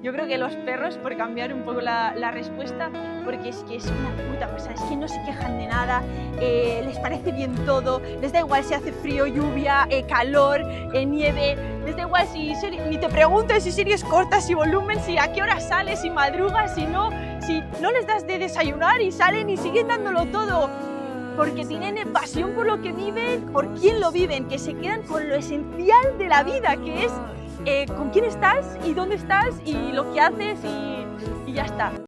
Yo creo que los perros, por cambiar un poco la respuesta, porque es que es una puta pasada, es que no se quejan de nada, les parece bien todo, les da igual si hace frío, lluvia, calor, nieve, les da igual ni te preguntan si series cortas, si volumen, si a qué hora sales, si madrugas, si no les das de desayunar y salen y siguen dándolo todo, porque tienen pasión por lo que viven, por quién lo viven, que se quedan con lo esencial de la vida, que es con quién estás y dónde estás y lo que haces y ya está.